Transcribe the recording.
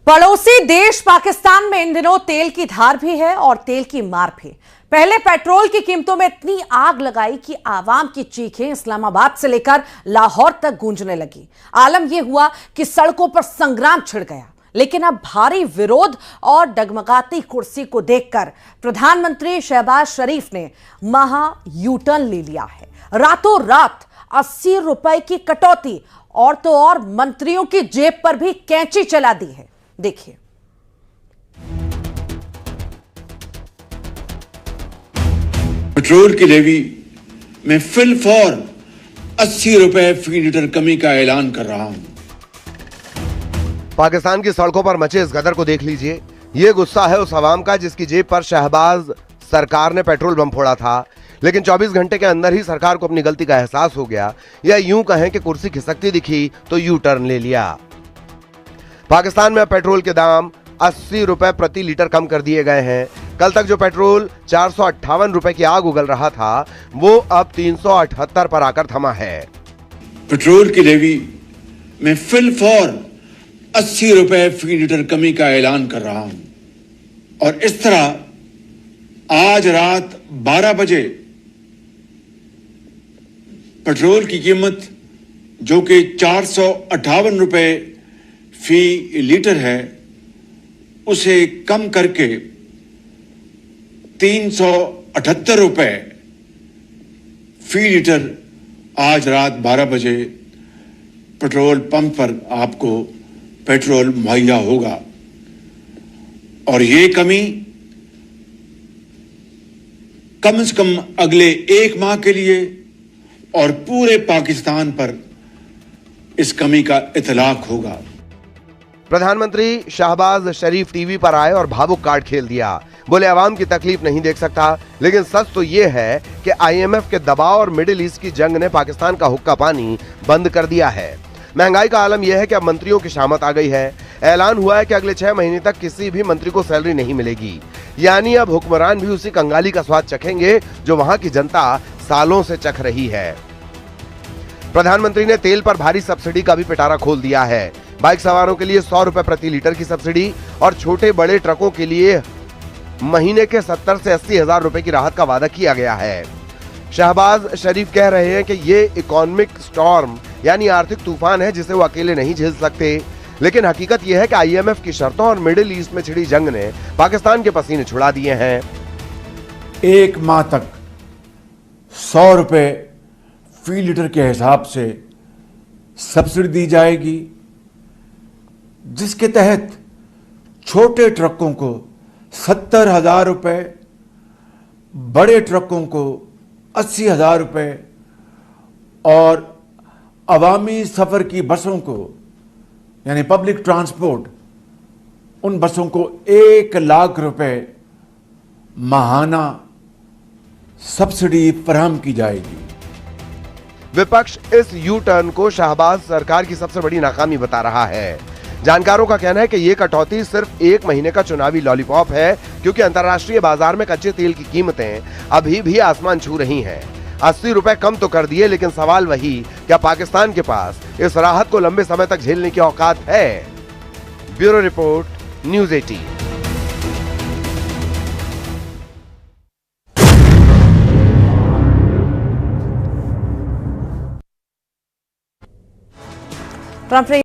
पड़ोसी देश पाकिस्तान में इन दिनों तेल की धार भी है और तेल की मार भी। पहले पेट्रोल की कीमतों में इतनी आग लगाई कि आवाम की चीखें इस्लामाबाद से लेकर लाहौर तक गूंजने लगी। आलम यह हुआ कि सड़कों पर संग्राम छिड़ गया। लेकिन अब भारी विरोध और डगमगाती कुर्सी को देखकर प्रधानमंत्री शहबाज शरीफ ने महा यू टर्न ले लिया है। रातों रात 80 रुपए की कटौती और तो और मंत्रियों की जेब पर भी कैंची चला दी है। देखिए। पेट्रोल की लेवी में फिल फॉर 80 रुपए फी लीटर कमी का ऐलान कर रहा हूं। पाकिस्तान की सड़कों पर मचे इस गदर को देख लीजिए। ये गुस्सा है उस आवाम का जिसकी जेब पर शहबाज सरकार ने पेट्रोल बम फोड़ा था, लेकिन 24 घंटे के अंदर ही सरकार को अपनी गलती का एहसास हो गया, या यूं कहें कि कुर्सी खिसकती दिखी तो यू टर्न ले लिया। पाकिस्तान में अब पेट्रोल के दाम 80 रुपए प्रति लीटर कम कर दिए गए हैं। कल तक जो पेट्रोल 458 रुपए की आग उगल रहा था, वो अब 378 पर आकर थमा है। पेट्रोल की लेवी में फिल फॉर 80 रुपए फी लीटर कमी का ऐलान कर रहा हूं और इस तरह आज रात 12 बजे पेट्रोल की कीमत जो कि 458 रुपए फी लीटर है, उसे कम करके 378 रुपए फी लीटर आज रात 12 बजे पेट्रोल पंप पर आपको पेट्रोल मुहैया होगा। और ये कमी कम से कम अगले 1 माह के लिए और पूरे पाकिस्तान पर इस कमी का इतलाक होगा। प्रधानमंत्री शहबाज शरीफ टीवी पर आए और भावुक कार्ड खेल दिया। बोले आवाम की तकलीफ नहीं देख सकता, लेकिन सच तो ये है कि IMF के दबाव और मिडिल ईस्ट की जंग ने पाकिस्तान का हुक्का पानी बंद कर दिया है। महंगाई का आलम यह है कि अब मंत्रियों की शामत आ गई है। ऐलान हुआ है कि अगले 6 महीने तक किसी भी मंत्री को सैलरी नहीं मिलेगी। यानी अब हुक्मरान भी उसी कंगाली का स्वाद चखेंगे जो वहां की जनता सालों से चख रही है। प्रधानमंत्री ने तेल पर भारी सब्सिडी का भी पिटारा खोल दिया है। बाइक सवारों के लिए 100 रुपए प्रति लीटर की सब्सिडी और छोटे बड़े ट्रकों के लिए महीने के 70 से 80 हजार रुपए की राहत का वादा किया गया है। शहबाज शरीफ कह रहे हैं कि ये इकोनॉमिक स्टॉर्म यानी आर्थिक तूफान है जिसे वो अकेले नहीं झेल सकते, लेकिन हकीकत यह है कि IMF की शर्तों और मिडिल ईस्ट में छिड़ी जंग ने पाकिस्तान के पसीने छुड़ा दिए हैं। 1 माह तक 100 रुपए फी लीटर के हिसाब से सब्सिडी दी जाएगी, जिसके तहत छोटे ट्रकों को 70,000 रुपए, बड़े ट्रकों को 80,000 रुपए और अवामी सफर की बसों को यानी पब्लिक ट्रांसपोर्ट, उन बसों को 1 लाख रुपए माहाना सब्सिडी फराहम की जाएगी। विपक्ष इस यू टर्न को शहबाज सरकार की सबसे बड़ी नाकामी बता रहा है। जानकारों का कहना है कि ये कटौती सिर्फ 1 महीने का चुनावी लॉलीपॉप है, क्योंकि अंतर्राष्ट्रीय बाजार में कच्चे तेल की कीमतें अभी भी आसमान छू रही हैं। 80 रुपए कम तो कर दिए, लेकिन सवाल वही, क्या पाकिस्तान के पास इस राहत को लंबे समय तक झेलने की औकात है? Bureau report, news 18।